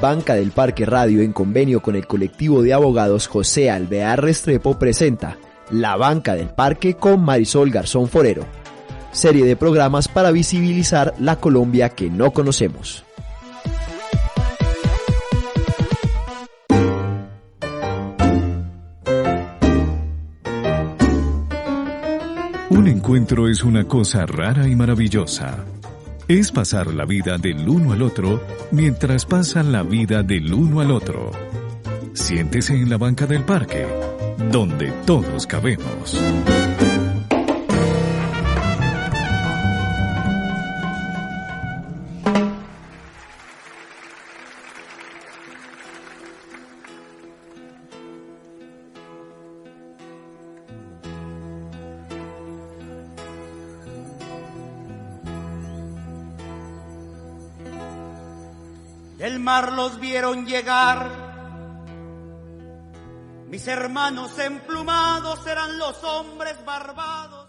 Banca del Parque Radio, en convenio con el colectivo de abogados José Alvear Restrepo, presenta La Banca del Parque con Marisol Garzón Forero, serie de programas para visibilizar la Colombia que no conocemos. Un encuentro es una cosa rara y maravillosa. Es pasar la vida del uno al otro mientras pasan la vida del uno al otro. Siéntese en la banca del parque, donde todos cabemos. Del mar los vieron llegar, mis hermanos emplumados eran los hombres barbados.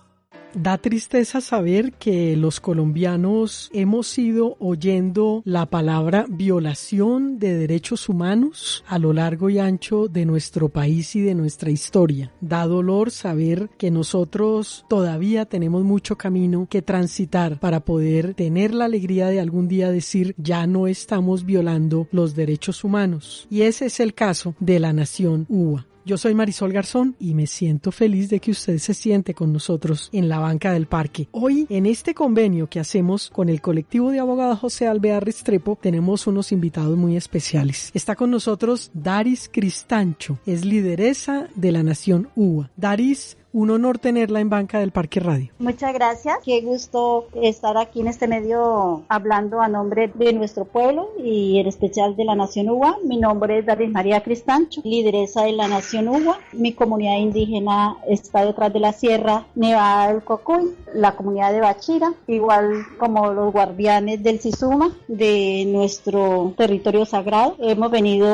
Da tristeza saber que los colombianos hemos ido oyendo la palabra violación de derechos humanos a lo largo y ancho de nuestro país y de nuestra historia. Da dolor saber que nosotros todavía tenemos mucho camino que transitar para poder tener la alegría de algún día decir ya no estamos violando los derechos humanos. Y ese es el caso de la nación UBA. Yo soy Marisol Garzón y me siento feliz de que usted se siente con nosotros en la banca del parque. Hoy, en este convenio que hacemos con el colectivo de abogados José Alvear Restrepo, tenemos unos invitados muy especiales. Está con nosotros Daris Cristancho, es lideresa de la Nación UBA. Daris, un honor tenerla en Banca del Parque Radio. Muchas gracias, qué gusto estar aquí en este medio hablando a nombre de nuestro pueblo y en especial de la Nación UBA. Mi nombre es Daris María Cristancho, lideresa de la Nación UBA. Mi comunidad indígena está detrás de la Sierra Nevada del Cocuy, la comunidad de Bachira, igual como los guardianes del Sisuma, de nuestro territorio sagrado. Hemos venido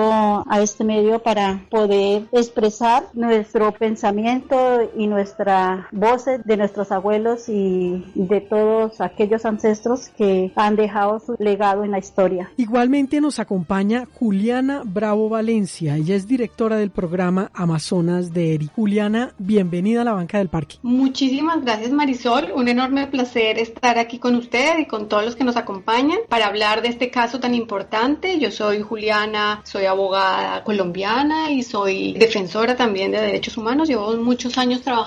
a este medio para poder expresar nuestro pensamiento y nuestras voces de nuestros abuelos y de todos aquellos ancestros que han dejado su legado en la historia. Igualmente nos acompaña Juliana Bravo Valencia, ella es directora del programa Amazonas de ERI. Juliana, bienvenida a la Banca del Parque. Muchísimas gracias, Marisol, un enorme placer estar aquí con usted y con todos los que nos acompañan para hablar de este caso tan importante. Yo soy Juliana, soy abogada colombiana y soy defensora también de derechos humanos. Llevo muchos años trabajando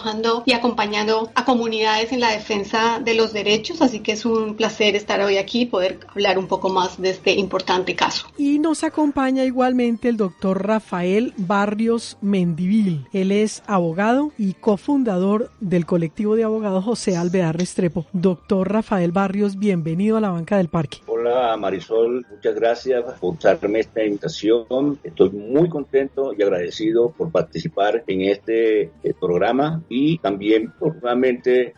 y acompañando a comunidades en la defensa de los derechos, así que es un placer estar hoy aquí y poder hablar un poco más de este importante caso. Y nos acompaña igualmente el doctor Rafael Barrios Mendivil. Él es abogado y cofundador del colectivo de abogados José Alvear Restrepo. Doctor Rafael Barrios, bienvenido a la Banca del Parque. Hola Marisol, muchas gracias por darme esta invitación. Estoy muy contento y agradecido por participar en este programa y también por nuevamente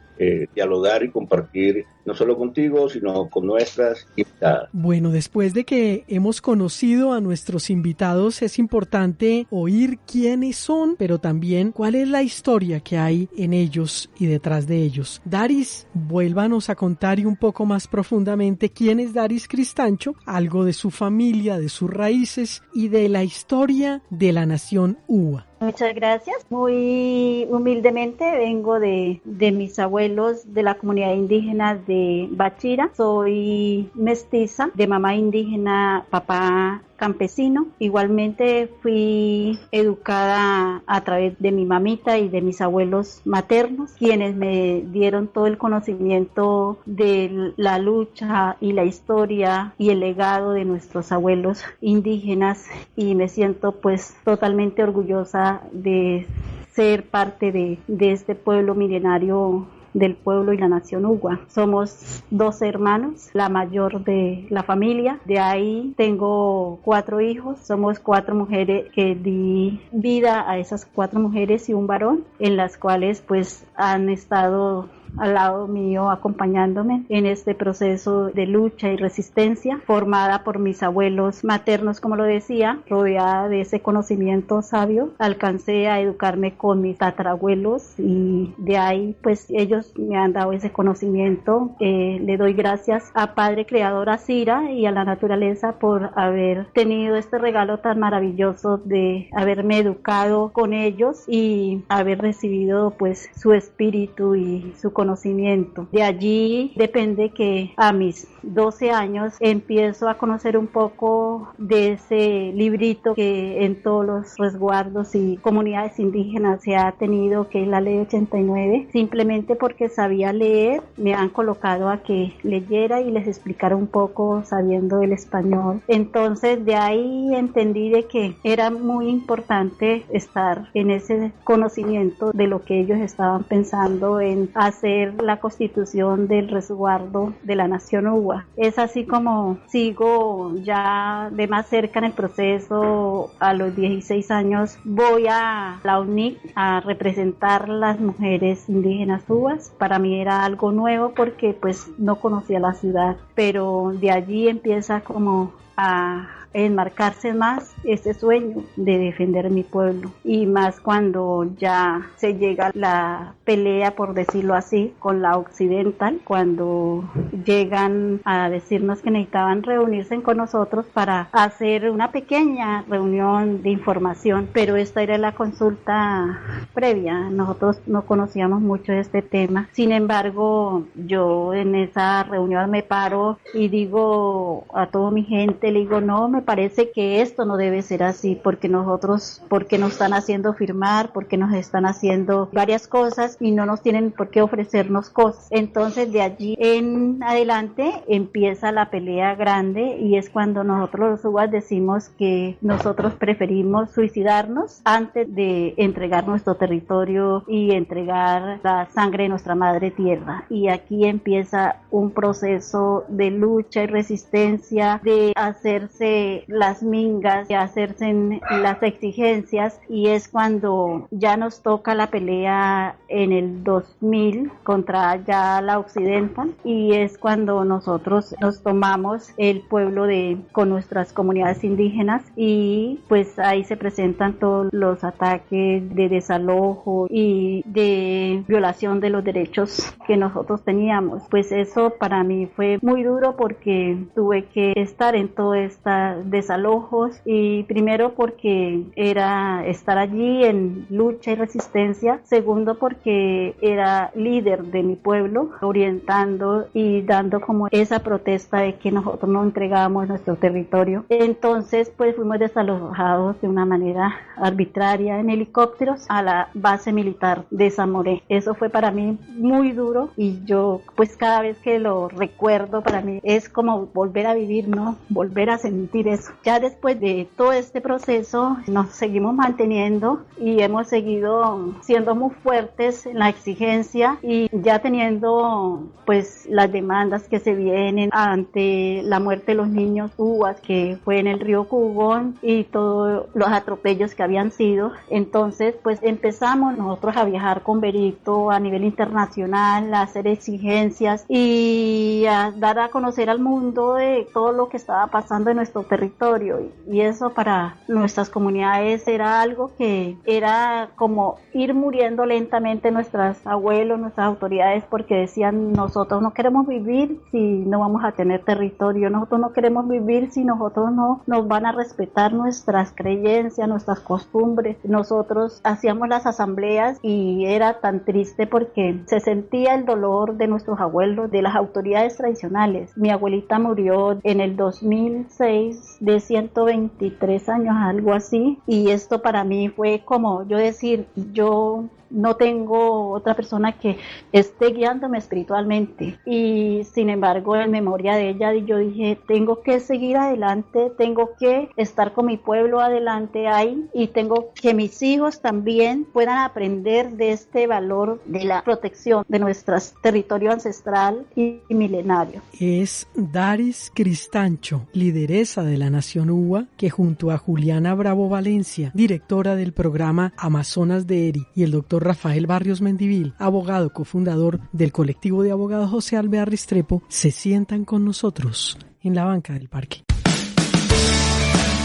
dialogar y compartir no solo contigo, sino con nuestras invitadas. Bueno, después de que hemos conocido a nuestros invitados, es importante oír quiénes son, pero también cuál es la historia que hay en ellos y detrás de ellos. Daris, vuélvanos a contar y un poco más profundamente quién es Daris Cristancho, algo de su familia, de sus raíces y de la historia de la Nación UBA. Muchas gracias. Muy humildemente vengo de mis abuelos de la comunidad indígena de Bachira. Soy mestiza, de mamá indígena, papá campesino. Igualmente fui educada a través de mi mamita y de mis abuelos maternos, quienes me dieron todo el conocimiento de la lucha y la historia y el legado de nuestros abuelos indígenas, y me siento pues totalmente orgullosa de ser parte de este pueblo milenario del pueblo y la nación UBA. Somos 12 hermanos, la mayor de la familia. De ahí tengo 4 hijos. Somos 4 mujeres que di vida a esas 4 mujeres y un varón, en las cuales pues han estado al lado mío, acompañándome en este proceso de lucha y resistencia, formada por mis abuelos maternos, como lo decía, rodeada de ese conocimiento sabio. Alcancé a educarme con mis tatarabuelos y de ahí pues ellos me han dado ese conocimiento. Le doy gracias a Padre Creador, a Sira y a la naturaleza por haber tenido este regalo tan maravilloso de haberme educado con ellos y haber recibido pues su espíritu y su conocimiento. De allí depende que a mis 12 años empiezo a conocer un poco de ese librito que en todos los resguardos y comunidades indígenas se ha tenido, que es la Ley 89. Simplemente porque sabía leer, me han colocado a que leyera y les explicara un poco sabiendo el español. Entonces de ahí entendí de que era muy importante estar en ese conocimiento de lo que ellos estaban pensando en hacer la constitución del resguardo de la Nación Uwa. Es así como sigo ya de más cerca en el proceso. A los 16 años voy a la UNIC a representar las mujeres indígenas Uwas. Para mí era algo nuevo porque pues no conocía la ciudad, pero de allí empieza como a enmarcarse más ese sueño de defender mi pueblo, y más cuando ya se llega la pelea, por decirlo así, con la Occidental, cuando llegan a decirnos que necesitaban reunirse con nosotros para hacer una pequeña reunión de información, pero esta era la consulta previa. Nosotros no conocíamos mucho de este tema. Sin embargo, yo en esa reunión me paro y digo a toda mi gente, le digo, no, me parece que esto no debe ser así, porque nos están haciendo firmar, porque nos están haciendo varias cosas y no nos tienen por qué ofrecernos cosas. Entonces de allí en adelante empieza la pelea grande, y es cuando nosotros los Uwas decimos que nosotros preferimos suicidarnos antes de entregar nuestro territorio y entregar la sangre de nuestra madre tierra. Y aquí empieza un proceso de lucha y resistencia, de hacerse las mingas, de hacerse las exigencias, y es cuando ya nos toca la pelea en el 2000 contra ya la Occidental, y es cuando nosotros nos tomamos el pueblo con nuestras comunidades indígenas, y pues ahí se presentan todos los ataques de desalojo y de violación de los derechos que nosotros teníamos. Pues eso para mí fue muy duro, porque tuve que estar en todo estos desalojos, y primero porque era estar allí en lucha y resistencia, segundo porque era líder de mi pueblo, orientando y dando como esa protesta de que nosotros no entregábamos nuestro territorio. Entonces pues fuimos desalojados de una manera arbitraria en helicópteros a la base militar de Zamoré. Eso fue para mí muy duro, y yo pues cada vez que lo recuerdo, para mí es como volver a vivir, ¿no? Volver a sentir eso. Ya después de todo este proceso nos seguimos manteniendo y hemos seguido siendo muy fuertes en la exigencia, y ya teniendo pues las demandas que se vienen ante la muerte de los niños Uwas, que fue en el río Cugón, y todos los atropellos que habían sido. Entonces pues empezamos nosotros a viajar con Berito a nivel internacional, a hacer exigencias y a dar a conocer al mundo de todo lo que estaba pasando en nuestro territorio. Y eso para nuestras comunidades era algo que era como ir muriendo lentamente. Nuestros abuelos, nuestras autoridades, porque decían, nosotros no queremos vivir si no vamos a tener territorio, nosotros no queremos vivir si nosotros no nos van a respetar nuestras creencias, nuestras costumbres. Nosotros hacíamos las asambleas y era tan triste porque se sentía el dolor de nuestros abuelos, de las autoridades tradicionales. Mi abuelita murió en el 2006 de 123 años, algo así, y esto para mí fue como yo decir, yo no tengo otra persona que esté guiándome espiritualmente, y sin embargo en memoria de ella yo dije, tengo que seguir adelante, tengo que estar con mi pueblo adelante ahí, y tengo que mis hijos también puedan aprender de este valor de la protección de nuestro territorio ancestral y milenario. Es Daris Cristancho, lideresa de la Nación Uwa, que junto a Juliana Bravo Valencia, directora del programa Amazonas de ERI, y el doctor doctor Rafael Barrios Mendivil, abogado cofundador del colectivo de abogados José Alvear Restrepo, se sientan con nosotros en la banca del parque.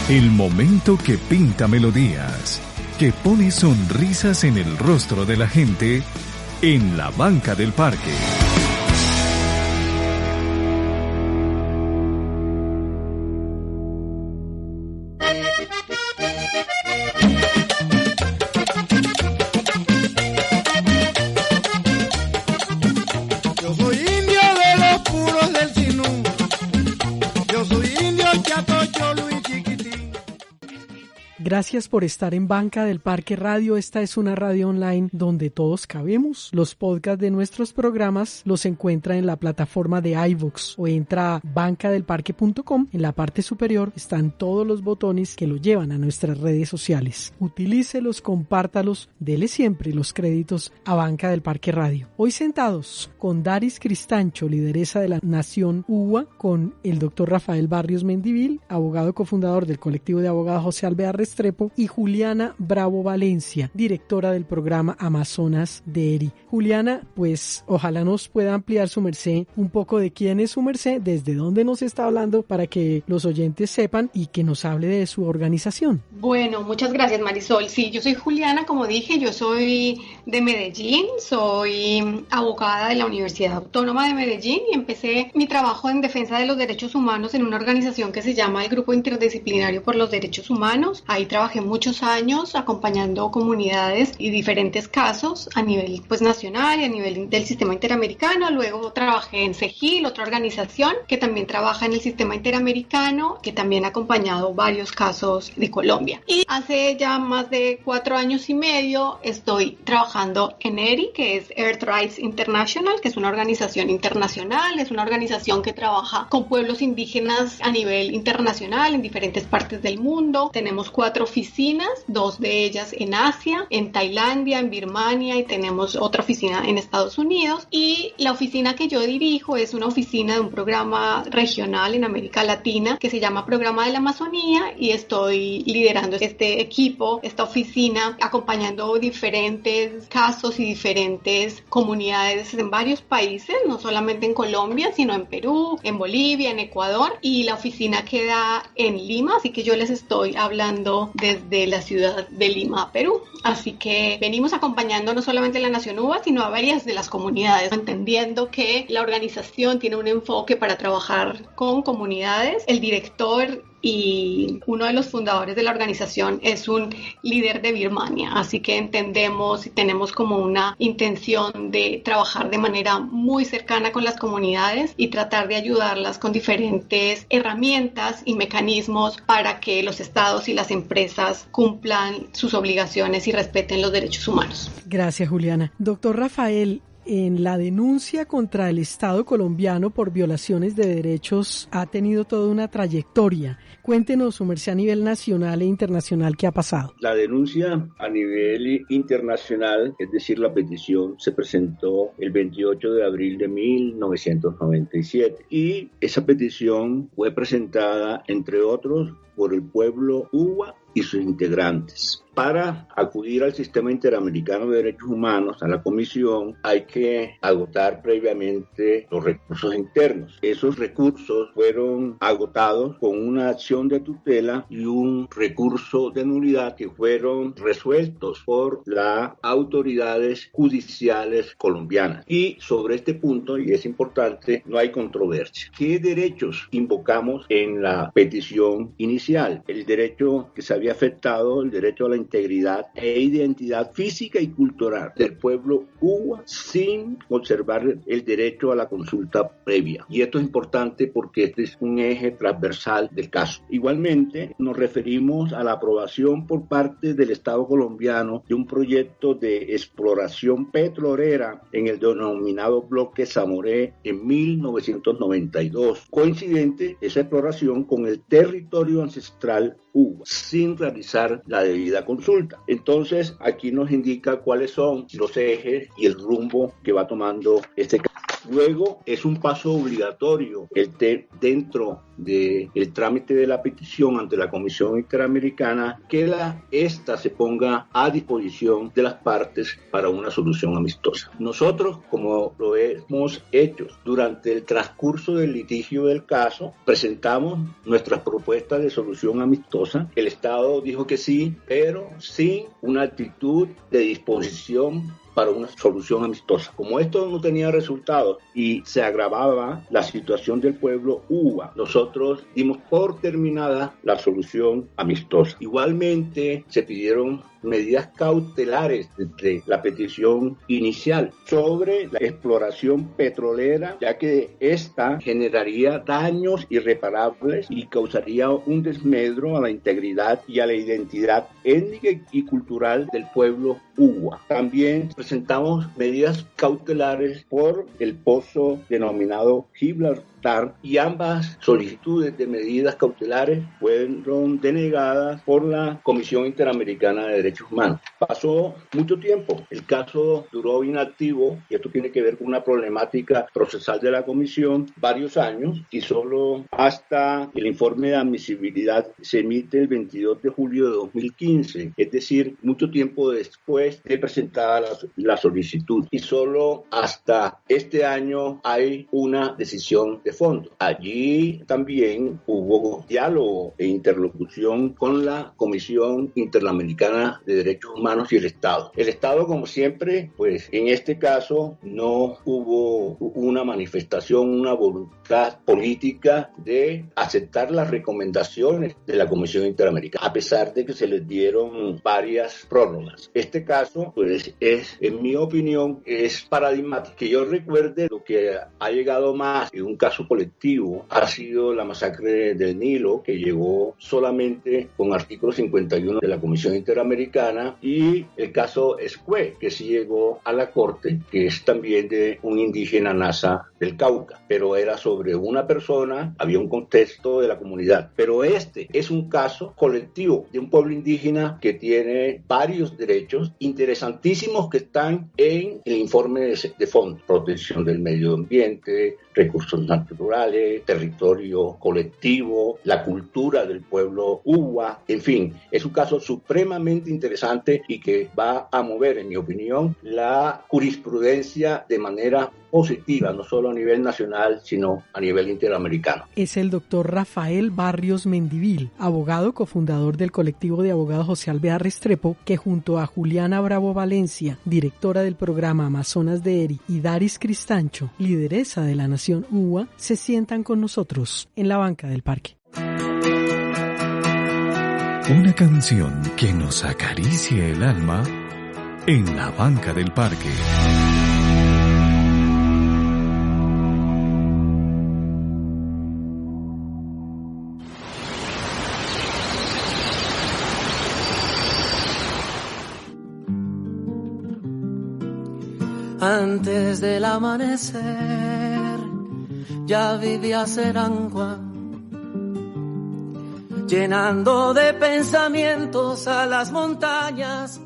El momento que pinta melodías, que pone sonrisas en el rostro de la gente en la banca del parque. Gracias por estar en Banca del Parque Radio. Esta es una radio online donde todos cabemos. Los podcasts de nuestros programas los encuentra en la plataforma de iVoox o entra a bancadelparque.com. En la parte superior están todos los botones que lo llevan a nuestras redes sociales. Utilícelos, compártalos, dele siempre los créditos a Banca del Parque Radio. Hoy sentados con Daris Cristancho, lideresa de la Nación UBA, con el doctor Rafael Barrios Mendivil, abogado cofundador del colectivo de abogados José Alvear Restrepo, y Juliana Bravo Valencia, directora del programa Amazonas de ERI. Juliana, pues ojalá nos pueda ampliar su merced un poco de quién es su merced, desde dónde nos está hablando, para que los oyentes sepan y que nos hable de su organización. Bueno, muchas gracias, Marisol. Sí, yo soy Juliana, como dije, yo soy de Medellín, soy abogada de la Universidad Autónoma de Medellín y empecé mi trabajo en defensa de los derechos humanos en una organización que se llama el Grupo Interdisciplinario por los Derechos Humanos. Ahí trabajé muchos años acompañando comunidades y diferentes casos a nivel nacional y a nivel del sistema interamericano. Luego trabajé en CEGIL, otra organización que también trabaja en el sistema interamericano, que también ha acompañado varios casos de Colombia. Y hace ya más de 4 años y medio estoy trabajando en ERI, que es Earth Rights International, que es una organización internacional, es una organización que trabaja con pueblos indígenas a nivel internacional en diferentes partes del mundo. Tenemos 4 oficinas, 2 de ellas en Asia, en Tailandia, en Birmania, y tenemos otra oficina en Estados Unidos. Y la oficina que yo dirijo es una oficina de un programa regional en América Latina que se llama Programa de la Amazonía, y estoy liderando este equipo, esta oficina, acompañando diferentes casos y diferentes comunidades en varios países, no solamente en Colombia, sino en Perú, en Bolivia, en Ecuador, y la oficina queda en Lima, así que yo les estoy hablando desde la ciudad de Lima, Perú. Así que venimos acompañando no solamente a la Nación UBA, sino a varias de las comunidades, entendiendo que la organización tiene un enfoque para trabajar con comunidades. El director y uno de los fundadores de la organización es un líder de Birmania, así que entendemos y tenemos como una intención de trabajar de manera muy cercana con las comunidades y tratar de ayudarlas con diferentes herramientas y mecanismos para que los estados y las empresas cumplan sus obligaciones y respeten los derechos humanos. Gracias, Juliana. Doctor Rafael, en la denuncia contra el Estado colombiano por violaciones de derechos ha tenido toda una trayectoria. Cuéntenos, su merced, a nivel nacional e internacional, ¿qué ha pasado? La denuncia a nivel internacional, es decir, la petición, se presentó el 28 de abril de 1997 y esa petición fue presentada, entre otros, por el pueblo UBA y sus integrantes. Para acudir al Sistema Interamericano de Derechos Humanos, a la Comisión, hay que agotar previamente los recursos internos. Esos recursos fueron agotados con una acción de tutela y un recurso de nulidad que fueron resueltos por las autoridades judiciales colombianas. Y sobre este punto, y es importante, no hay controversia. ¿Qué derechos invocamos en la petición inicial? El derecho que se había afectado, el derecho a la integridad e identidad física y cultural del pueblo UBA sin conservar el derecho a la consulta previa. Y esto es importante porque este es un eje transversal del caso. Igualmente, nos referimos a la aprobación por parte del Estado colombiano de un proyecto de exploración petrolera en el denominado bloque Zamoré en 1992. Coincidente esa exploración con el territorio ancestral UBA, sin realizar la debida consulta. Entonces, aquí nos indica cuáles son los ejes y el rumbo que va tomando este caso. Luego, es un paso obligatorio dentro del trámite de la petición ante la Comisión Interamericana que esta se ponga a disposición de las partes para una solución amistosa. Nosotros, como lo hemos hecho durante el transcurso del litigio del caso, presentamos nuestras propuestas de solución amistosa. El Estado dijo que sí, pero sin una actitud de disposición para una solución amistosa. Como esto no tenía resultados y se agravaba la situación del pueblo UBA, nosotros dimos por terminada la solución amistosa. Igualmente se pidieron medidas cautelares entre la petición inicial sobre la exploración petrolera, ya que esta generaría daños irreparables y causaría un desmedro a la integridad y a la identidad étnica y cultural del pueblo UBA. También presentamos medidas cautelares por el pozo denominado Gibraltar, y ambas solicitudes de medidas cautelares fueron denegadas por la Comisión Interamericana de Derechos Humanos. Pasó mucho tiempo, el caso duró inactivo, y esto tiene que ver con una problemática procesal de la Comisión, varios años, y solo hasta el informe de admisibilidad se emite el 22 de julio de 2015, es decir, mucho tiempo después de presentada la solicitud, y solo hasta este año hay una decisión de fondo. Allí también hubo diálogo e interlocución con la Comisión Interamericana de Derechos Humanos y el Estado. El Estado, como siempre, pues en este caso no hubo una manifestación, una voluntad política de aceptar las recomendaciones de la Comisión Interamericana, a pesar de que se les dieron varias prórrogas. Este caso, pues en mi opinión, es paradigmático. Que yo recuerde, lo que ha llegado más en un caso colectivo ha sido la masacre del Nilo, que llegó solamente con artículo 51 de la Comisión Interamericana, y el caso Escué, que sí llegó a la Corte, que es también de un indígena Nasa del Cauca, pero era sobre una persona, había un contexto de la comunidad. Pero este es un caso colectivo de un pueblo indígena que tiene varios derechos interesantísimos que están en el informe de fondo: protección del medio ambiente, recursos naturales, territorio colectivo, la cultura del pueblo UBA, en fin, es un caso supremamente interesante y que va a mover, en mi opinión, la jurisprudencia de manera positiva, no solo a nivel nacional, sino a nivel interamericano. Es el doctor Rafael Barrios Mendivil, abogado cofundador del colectivo de abogados José Alvear Restrepo, que junto a Juliana Bravo Valencia, directora del programa Amazonas de ERI, y Daris Cristancho, lideresa de la Nación UBA, se sientan con nosotros en la banca del parque. Una canción que nos acaricie el alma en la banca del parque. Antes del amanecer ya vivía Serangua, llenando de pensamientos a las montañas.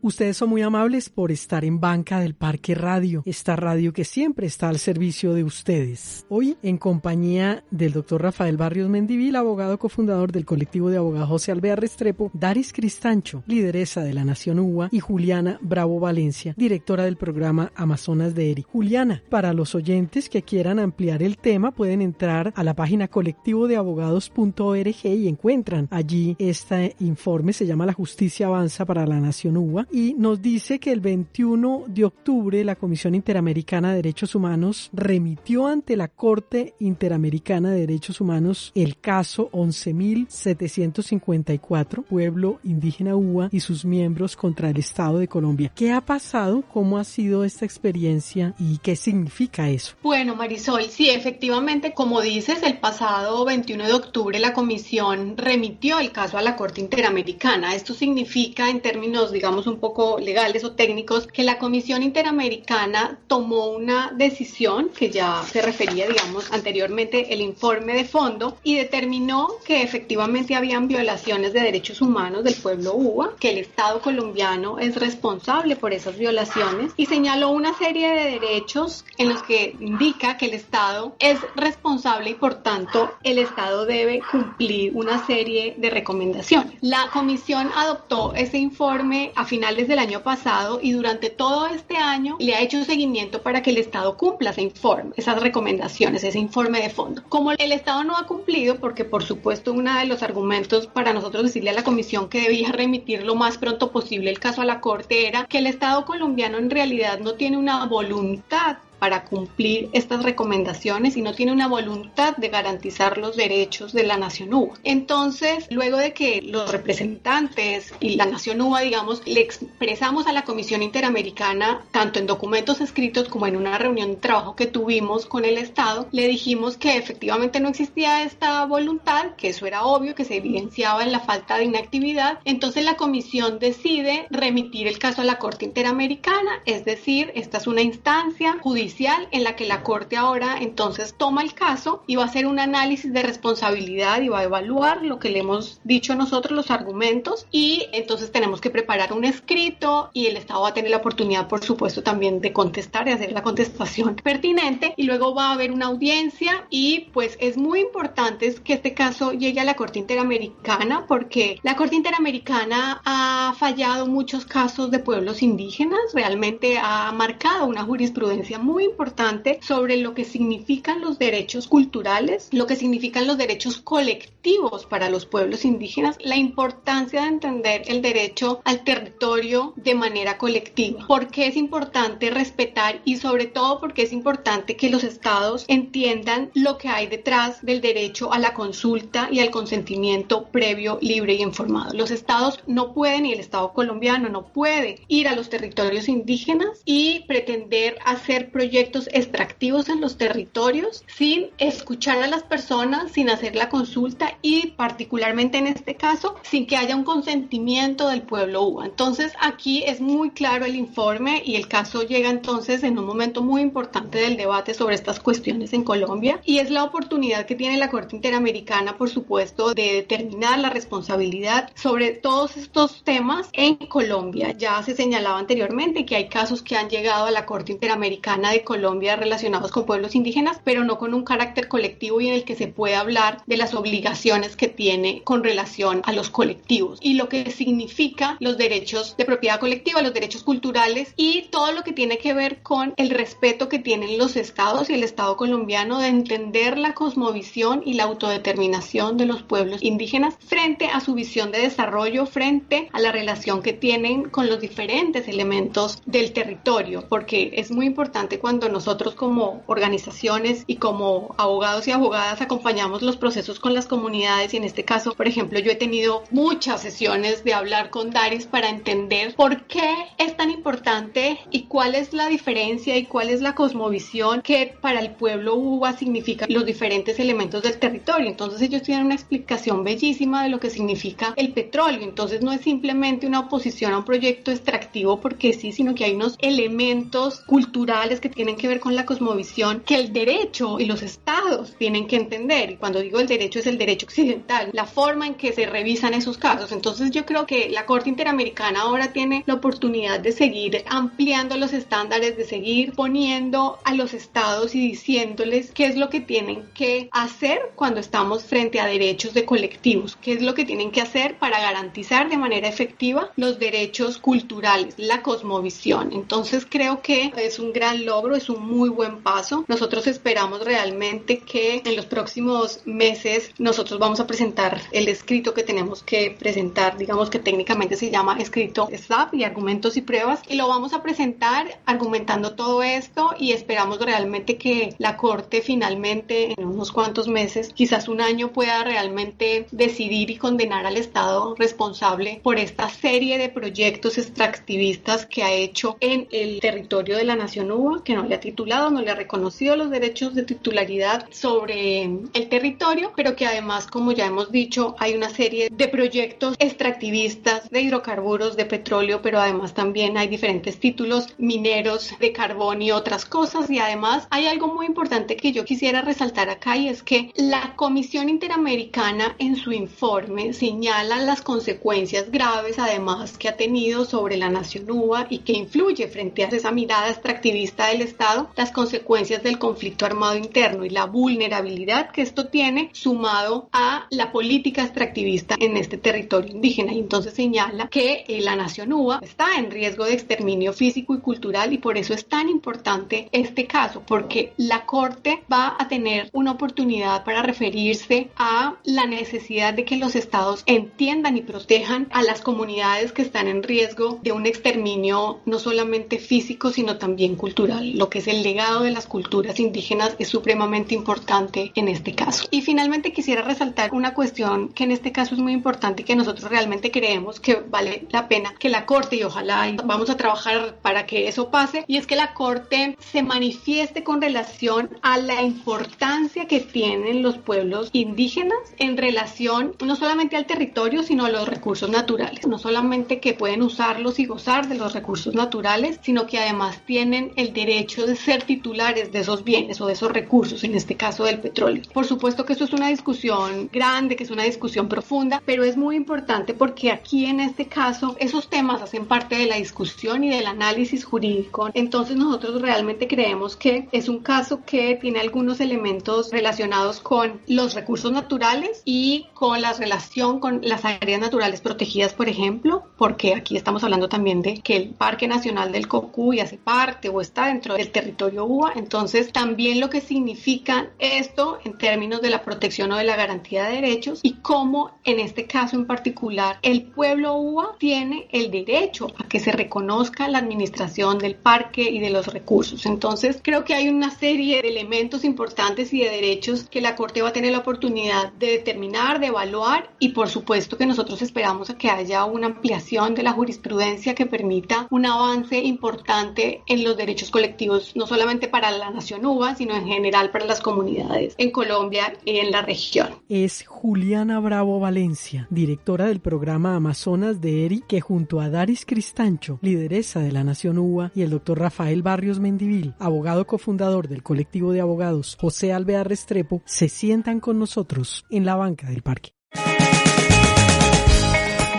Ustedes son muy amables por estar en Banca del Parque Radio, esta radio que siempre está al servicio de ustedes. Hoy, en compañía del doctor Rafael Barrios Mendivil, abogado cofundador del colectivo de abogados José Alvear Restrepo, Daris Cristancho, lideresa de la Nación UBA, y Juliana Bravo Valencia, directora del programa Amazonas de ERI. Juliana, para los oyentes que quieran ampliar el tema, pueden entrar a la página colectivodeabogados.org y encuentran allí este informe, se llama La Justicia Avanza para la Nación UBA, y nos dice que el 21 de octubre la Comisión Interamericana de Derechos Humanos remitió ante la Corte Interamericana de Derechos Humanos el caso 11.754, pueblo indígena UBA y sus miembros contra el Estado de Colombia. ¿Qué ha pasado? ¿Cómo ha sido esta experiencia? ¿Y qué significa eso? Bueno, Marisol, sí, efectivamente, como dices, el pasado 21 de octubre la Comisión remitió el caso a la Corte Interamericana. Esto significa, en términos, digamos, un poco poco legales o técnicos, que la Comisión Interamericana tomó una decisión que ya se refería, digamos, anteriormente, el informe de fondo, y determinó que efectivamente habían violaciones de derechos humanos del pueblo uva, que el Estado colombiano es responsable por esas violaciones, y señaló una serie de derechos en los que indica que el Estado es responsable y por tanto el Estado debe cumplir una serie de recomendaciones. La Comisión adoptó ese informe a finales del año pasado y durante todo este año le ha hecho seguimiento para que el Estado cumpla ese informe, esas recomendaciones, ese informe de fondo. Como el Estado no ha cumplido, porque por supuesto uno de los argumentos para nosotros decirle a la Comisión que debía remitir lo más pronto posible el caso a la Corte era que el Estado colombiano en realidad no tiene una voluntad para cumplir estas recomendaciones y no tiene una voluntad de garantizar los derechos de la Nación UBA. Entonces, luego de que los representantes y la Nación UBA, digamos, le expresamos a la Comisión Interamericana, tanto en documentos escritos como en una reunión de trabajo que tuvimos con el Estado, le dijimos que efectivamente no existía esta voluntad, que eso era obvio, que se evidenciaba en la falta de inactividad. Entonces la Comisión decide remitir el caso a la Corte Interamericana, es decir, esta es una instancia judicial en la que la Corte ahora entonces toma el caso y va a hacer un análisis de responsabilidad y va a evaluar lo que le hemos dicho nosotros, los argumentos, y entonces tenemos que preparar un escrito y el Estado va a tener la oportunidad, por supuesto, también de contestar y hacer la contestación pertinente, y luego va a haber una audiencia y pues es muy importante que este caso llegue a la Corte Interamericana porque la Corte Interamericana ha fallado muchos casos de pueblos indígenas, realmente ha marcado una jurisprudencia muy importante sobre lo que significan los derechos culturales, lo que significan los derechos colectivos para los pueblos indígenas, la importancia de entender el derecho al territorio de manera colectiva, porque es importante respetar y sobre todo porque es importante que los estados entiendan lo que hay detrás del derecho a la consulta y al consentimiento previo, libre y informado. Los estados no pueden, y el Estado colombiano no puede ir a los territorios indígenas y pretender hacer proyectos extractivos en los territorios sin escuchar a las personas, sin hacer la consulta y particularmente en este caso sin que haya un consentimiento del pueblo uva. Entonces aquí es muy claro el informe y el caso llega entonces en un momento muy importante del debate sobre estas cuestiones en Colombia y es la oportunidad que tiene la Corte Interamericana, por supuesto, de determinar la responsabilidad sobre todos estos temas en Colombia. Ya se señalaba anteriormente que hay casos que han llegado a la Corte Interamericana de Colombia relacionados con pueblos indígenas, pero no con un carácter colectivo y en el que se puede hablar de las obligaciones que tiene con relación a los colectivos y lo que significa los derechos de propiedad colectiva, los derechos culturales y todo lo que tiene que ver con el respeto que tienen los estados y el Estado colombiano de entender la cosmovisión y la autodeterminación de los pueblos indígenas frente a su visión de desarrollo, frente a la relación que tienen con los diferentes elementos del territorio, porque es muy importante cuando nosotros como organizaciones y como abogados y abogadas acompañamos los procesos con las comunidades y en este caso, por ejemplo, yo he tenido muchas sesiones de hablar con Daris para entender por qué es tan importante y cuál es la diferencia y cuál es la cosmovisión que para el pueblo uva significa los diferentes elementos del territorio. Entonces ellos tienen una explicación bellísima de lo que significa el petróleo. Entonces no es simplemente una oposición a un proyecto extractivo porque sí, sino que hay unos elementos culturales que tienen que ver con la cosmovisión que el derecho y los estados tienen que entender. Y cuando digo el derecho es el derecho occidental, la forma en que se revisan esos casos. Entonces yo creo que la Corte Interamericana ahora tiene la oportunidad de seguir ampliando los estándares, de seguir poniendo a los estados y diciéndoles qué es lo que tienen que hacer cuando estamos frente a derechos de colectivos, qué es lo que tienen que hacer para garantizar de manera efectiva los derechos culturales, la cosmovisión. Entonces creo que es un gran logro, es un muy buen paso. Nosotros esperamos realmente que en los próximos meses nosotros vamos a presentar el escrito que tenemos que presentar, digamos que técnicamente se llama escrito SAP y argumentos y pruebas, y lo vamos a presentar argumentando todo esto y esperamos realmente que la Corte finalmente en unos cuantos meses, quizás un año, pueda realmente decidir y condenar al Estado responsable por esta serie de proyectos extractivistas que ha hecho en el territorio de la Nación UBA, que no le ha titulado, no le ha reconocido los derechos de titularidad sobre el territorio, pero que además, como ya hemos dicho, hay una serie de proyectos extractivistas de hidrocarburos, de petróleo, pero además también hay diferentes títulos mineros de carbón y otras cosas. Y además hay algo muy importante que yo quisiera resaltar acá, y es que la Comisión Interamericana en su informe señala las consecuencias graves además que ha tenido sobre la nación uva y que influye frente a esa mirada extractivista del Estado, las consecuencias del conflicto armado interno y la vulnerabilidad que esto tiene sumado a la política extractivista en este territorio indígena. Y entonces señala que la nación uva está en riesgo de exterminio físico y cultural, y por eso es tan importante este caso, porque la Corte va a tener una oportunidad para referirse a la necesidad de que los estados entiendan y protejan a las comunidades que están en riesgo de un exterminio no solamente físico sino también cultural. Lo que es el legado de las culturas indígenas es supremamente importante en este caso. Y finalmente quisiera resaltar una cuestión que en este caso es muy importante y que nosotros realmente creemos que vale la pena que la Corte, y ojalá vamos a trabajar para que eso pase, y es que la Corte se manifieste con relación a la importancia que tienen los pueblos indígenas en relación no solamente al territorio sino a los recursos naturales, no solamente que pueden usarlos y gozar de los recursos naturales, sino que además tienen el derecho de ser titulares de esos bienes o de esos recursos, en este caso del petróleo. Por supuesto que eso es una discusión grande, que es una discusión profunda, pero es muy importante porque aquí en este caso esos temas hacen parte de la discusión y del análisis jurídico. Entonces nosotros realmente creemos que es un caso que tiene algunos elementos relacionados con los recursos naturales y con la relación con las áreas naturales protegidas, por ejemplo, porque aquí estamos hablando también de que el Parque Nacional del Cocuy hace parte o está dentro del territorio uva. Entonces también lo que significa esto en términos de la protección o de la garantía de derechos, y cómo en este caso en particular el pueblo uva tiene el derecho a que se reconozca la administración del parque y de los recursos. Entonces creo que hay una serie de elementos importantes y de derechos que la Corte va a tener la oportunidad de determinar, de evaluar, y por supuesto que nosotros esperamos a que haya una ampliación de la jurisprudencia que permita un avance importante en los derechos colectivos, no solamente para la nación uva, sino en general para las comunidades en Colombia y en la región. Es Juliana Bravo Valencia, directora del programa Amazonas de ERI, que junto a Daris Cristancho, lideresa de la nación uva, y el doctor Rafael Barrios Mendivil, abogado cofundador del colectivo de abogados José Alvear Restrepo, se sientan con nosotros en la banca del parque.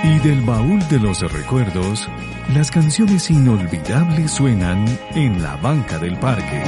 Y del baúl de los recuerdos, las canciones inolvidables suenan en la banca del parque.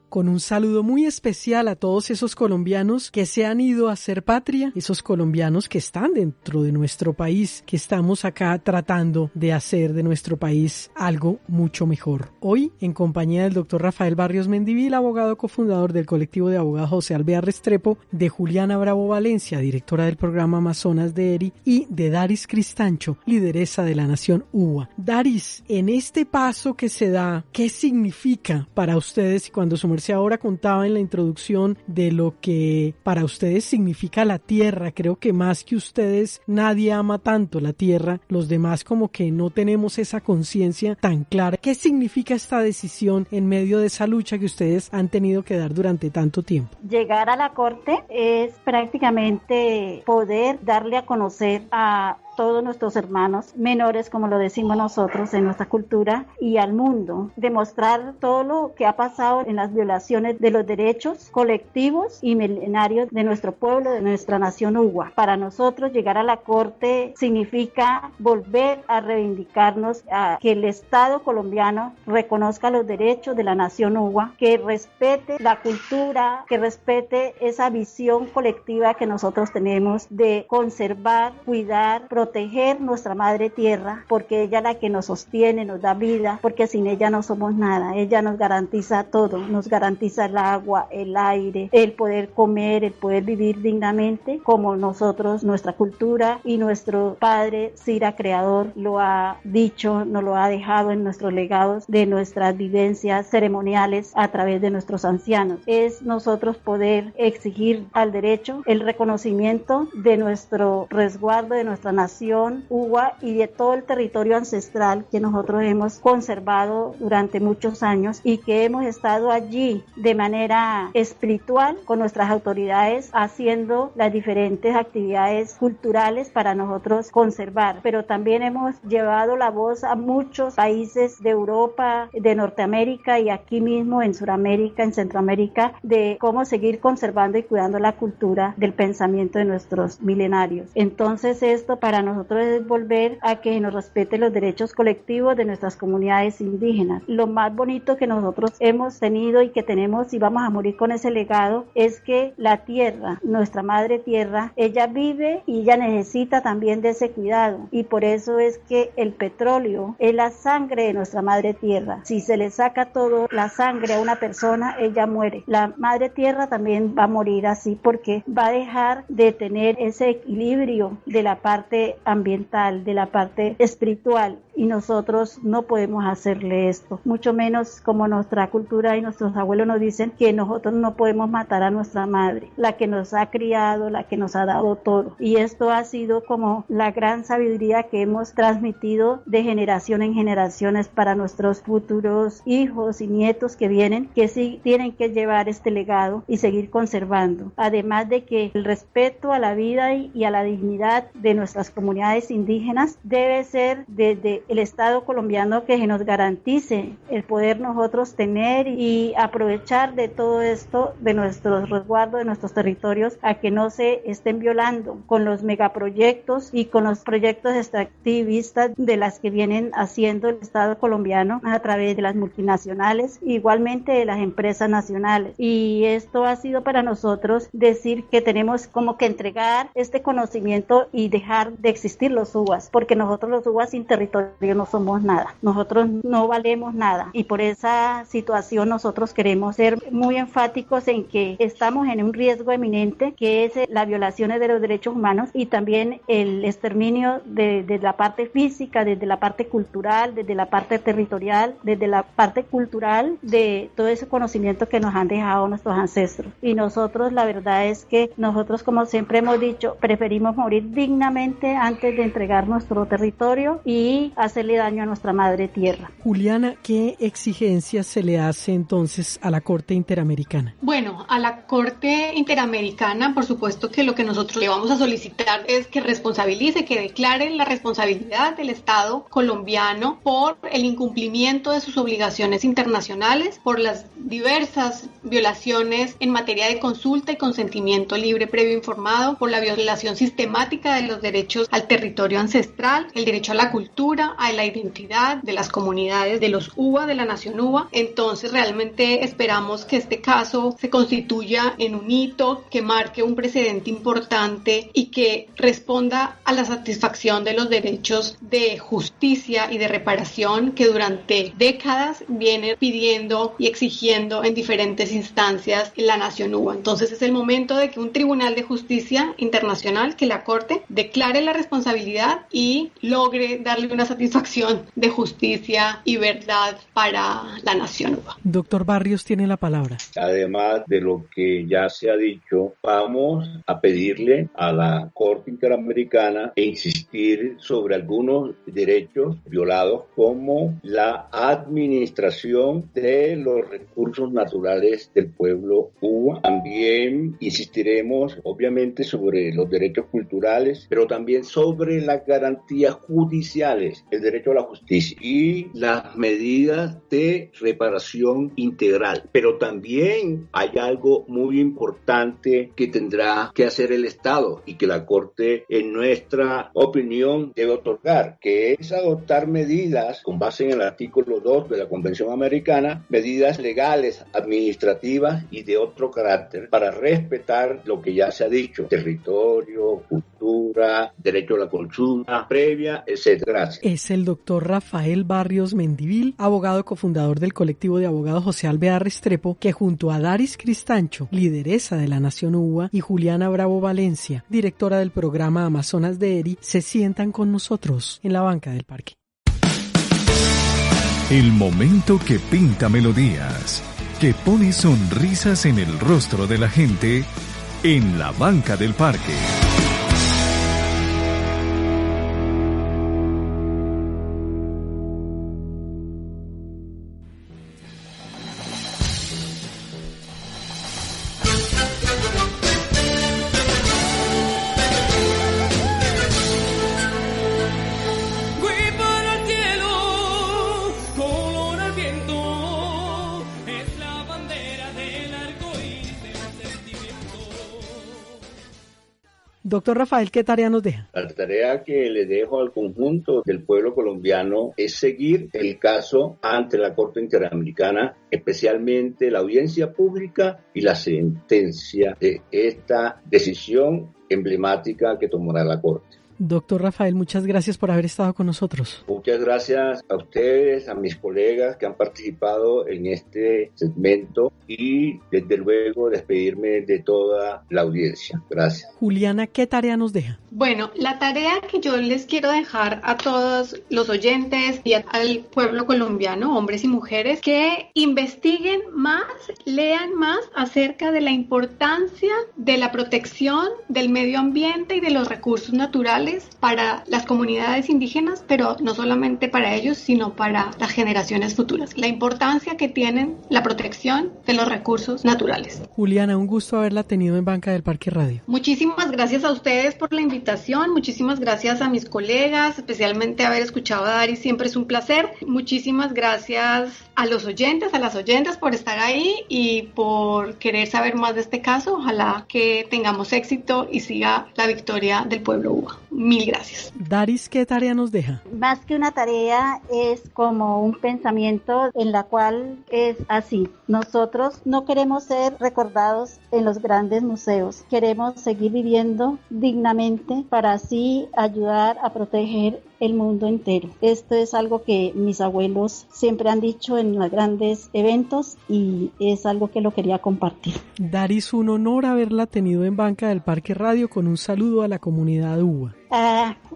Con un saludo muy especial a todos esos colombianos que se han ido a hacer patria, esos colombianos que están dentro de nuestro país, que estamos acá tratando de hacer de nuestro país algo mucho mejor. Hoy, en compañía del doctor Rafael Barrios Mendivil, abogado cofundador del colectivo de abogados José Alvear Restrepo, de Juliana Bravo Valencia, directora del programa Amazonas de ERI, y de Daris Cristancho, lideresa de la nación uva. Daris, en este paso que se da, ¿qué significa para ustedes? Y cuando su merced merced ahora contaba en la introducción de lo que para ustedes significa la tierra. Creo que más que ustedes nadie ama tanto la tierra, los demás como que no tenemos esa conciencia tan clara. ¿Qué significa esta decisión en medio de esa lucha que ustedes han tenido que dar durante tanto tiempo? Llegar a la corte es prácticamente poder darle a conocer a todos nuestros hermanos menores, como lo decimos nosotros en nuestra cultura, y al mundo, demostrar todo lo que ha pasado en las violaciones de los derechos colectivos y milenarios de nuestro pueblo, de nuestra nación Uwa. Para nosotros llegar a la corte significa volver a reivindicarnos, a que el Estado colombiano reconozca los derechos de la nación Uwa, que respete la cultura, que respete esa visión colectiva que nosotros tenemos de conservar, cuidar, proteger nuestra madre tierra, porque ella es la que nos sostiene, nos da vida, porque sin ella no somos nada. Ella nos garantiza todo, nos garantiza el agua, el aire, el poder comer, el poder vivir dignamente, como nosotros, nuestra cultura y nuestro padre Sira Creador lo ha dicho, nos lo ha dejado en nuestros legados de nuestras vivencias ceremoniales a través de nuestros ancianos. Es nosotros poder exigir al derecho el reconocimiento de nuestro resguardo, de nuestra nación Uwa y de todo el territorio ancestral que nosotros hemos conservado durante muchos años y que hemos estado allí de manera espiritual con nuestras autoridades haciendo las diferentes actividades culturales para nosotros conservar, pero también hemos llevado la voz a muchos países de Europa, de Norteamérica y aquí mismo en Sudamérica, en Centroamérica, de cómo seguir conservando y cuidando la cultura del pensamiento de nuestros milenarios. Entonces esto para nosotros es volver a que nos respete los derechos colectivos de nuestras comunidades indígenas. Lo más bonito que nosotros hemos tenido y que tenemos y vamos a morir con ese legado es que la tierra, nuestra madre tierra, ella vive y ella necesita también de ese cuidado y por eso es que el petróleo es la sangre de nuestra madre tierra. Si se le saca todo la sangre a una persona, ella muere. La madre tierra también va a morir así porque va a dejar de tener ese equilibrio de la parte ambiental, de la parte espiritual y nosotros no podemos hacerle esto, mucho menos como nuestra cultura y nuestros abuelos nos dicen que nosotros no podemos matar a nuestra madre, la que nos ha criado, la que nos ha dado todo y esto ha sido como la gran sabiduría que hemos transmitido de generación en generaciones para nuestros futuros hijos y nietos que vienen, que sí tienen que llevar este legado y seguir conservando, además de que el respeto a la vida y a la dignidad de nuestras comunidades indígenas debe ser desde el Estado colombiano que nos garantice el poder nosotros tener y aprovechar de todo esto, de nuestros resguardos, de nuestros territorios, a que no se estén violando con los megaproyectos y con los proyectos extractivistas de las que vienen haciendo el Estado colombiano a través de las multinacionales, igualmente de las empresas nacionales. Y esto ha sido para nosotros decir que tenemos como que entregar este conocimiento y dejar de existir los UAS, porque nosotros los UAS sin territorio no somos nada, nosotros no valemos nada y por esa situación nosotros queremos ser muy enfáticos en que estamos en un riesgo eminente que es las violaciones de los derechos humanos y también el exterminio de la parte física, desde la parte cultural, desde la parte territorial, desde la parte cultural de todo ese conocimiento que nos han dejado nuestros ancestros y nosotros la verdad es que nosotros como siempre hemos dicho preferimos morir dignamente antes de entregar nuestro territorio y hacerle daño a nuestra madre tierra. Juliana, ¿qué exigencias se le hace entonces a la Corte Interamericana? Bueno, a la Corte Interamericana, por supuesto que lo que nosotros le vamos a solicitar es que responsabilice, que declare la responsabilidad del Estado colombiano por el incumplimiento de sus obligaciones internacionales, por las diversas violaciones en materia de consulta y consentimiento libre previo informado, por la violación sistemática de los derechos al territorio ancestral, el derecho a la cultura, a la identidad de las comunidades de los UBA, de la nación UBA. Entonces realmente esperamos que este caso se constituya en un hito que marque un precedente importante y que responda a la satisfacción de los derechos de justicia y de reparación que durante décadas viene pidiendo y exigiendo en diferentes instancias la nación UBA. Entonces es el momento de que un tribunal de justicia internacional, que la Corte declare la responsabilidad y logre darle una satisfacción satisfacción de justicia y verdad para la nación UBA. Doctor Barrios tiene la palabra. Además de lo que ya se ha dicho, vamos a pedirle a la Corte Interamericana e insistir sobre algunos derechos violados, como la administración de los recursos naturales del pueblo UBA. También insistiremos, obviamente, sobre los derechos culturales, pero también sobre las garantías judiciales, el derecho a la justicia y las medidas de reparación integral. Pero también hay algo muy importante que tendrá que hacer el Estado y que la Corte, en nuestra opinión, debe otorgar, que es adoptar medidas con base en el artículo 2 de la Convención Americana, medidas legales, administrativas y de otro carácter para respetar lo que ya se ha dicho: territorio, cultura, derecho a la consulta previa, etcétera. Es el doctor Rafael Barrios Mendivil, abogado cofundador del colectivo de abogados José Alvear Restrepo, que junto a Daris Cristancho, lideresa de la Nación UBA, y Juliana Bravo Valencia, directora del programa Amazonas de ERI, se sientan con nosotros en la banca del parque. El momento que pinta melodías, que pone sonrisas en el rostro de la gente en la banca del parque. Doctor Rafael, ¿qué tarea nos deja? La tarea que le dejo al conjunto del pueblo colombiano es seguir el caso ante la Corte Interamericana, especialmente la audiencia pública y la sentencia de esta decisión emblemática que tomará la Corte. Doctor Rafael, muchas gracias por haber estado con nosotros. Muchas gracias a ustedes, a mis colegas que han participado en este segmento y desde luego despedirme de toda la audiencia. Gracias. Juliana, ¿qué tarea nos deja? Bueno, la tarea que yo les quiero dejar a todos los oyentes y al pueblo colombiano, hombres y mujeres, que investiguen más, lean más acerca de la importancia de la protección del medio ambiente y de los recursos naturales para las comunidades indígenas, pero no solamente para ellos, sino para las generaciones futuras. La importancia que tienen la protección de los recursos naturales. Juliana, un gusto haberla tenido en Banca del Parque Radio. Muchísimas gracias a ustedes por la invitación, muchísimas gracias a mis colegas, especialmente haber escuchado a Dari, siempre es un placer. Muchísimas gracias a los oyentes, a las oyentas por estar ahí y por querer saber más de este caso. Ojalá que tengamos éxito y siga la victoria del pueblo UBA. Mil gracias. Daris, ¿qué tarea nos deja? Más que una tarea, es como un pensamiento en la cual es así. Nosotros no queremos ser recordados en los grandes museos. Queremos seguir viviendo dignamente para así ayudar a proteger el mundo entero. Esto es algo que mis abuelos siempre han dicho en los grandes eventos y es algo que lo quería compartir. Daris, un honor haberla tenido en Banca del Parque Radio, con un saludo a la comunidad UBA.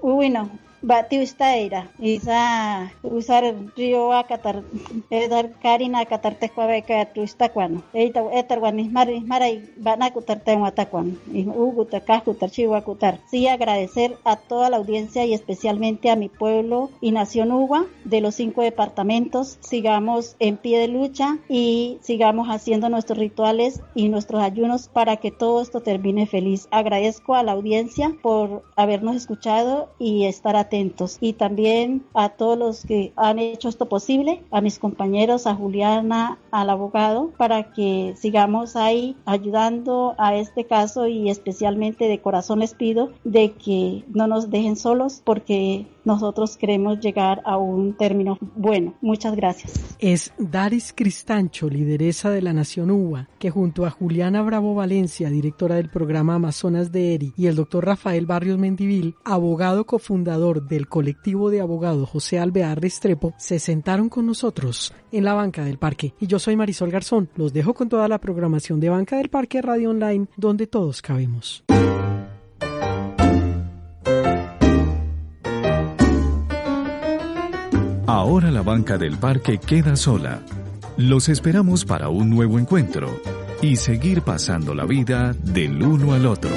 Bueno, Bati ustaira isa usar río akatar edar karina akatar tecuabeca tuistacuano eita etarguanis maray bana kutar tehuatacuan y uguta kutar chihuacutar. Sí, agradecer a toda la audiencia y especialmente a mi pueblo y nación UBA de los 5 departamentos. Sigamos en pie de lucha y sigamos haciendo nuestros rituales y nuestros ayunos para que todo esto termine feliz. Agradezco a la audiencia por habernos escuchado y estar atentos, y también a todos los que han hecho esto posible, a mis compañeros, a Juliana, al abogado, para que sigamos ahí ayudando a este caso, y especialmente de corazón les pido de que no nos dejen solos, porque nosotros queremos llegar a un término bueno. Muchas gracias. Es Daris Cristancho, lideresa de la Nación UBA, que junto a Juliana Bravo Valencia, directora del programa Amazonas de ERI, y el doctor Rafael Barrios Mendivil, abogado cofundador del colectivo de abogados José Alvear Restrepo, se sentaron con nosotros en la Banca del Parque. Y yo soy Marisol Garzón. Los dejo con toda la programación de Banca del Parque Radio Online, donde todos cabemos. Ahora la banca del parque queda sola. Los esperamos para un nuevo encuentro y seguir pasando la vida del uno al otro.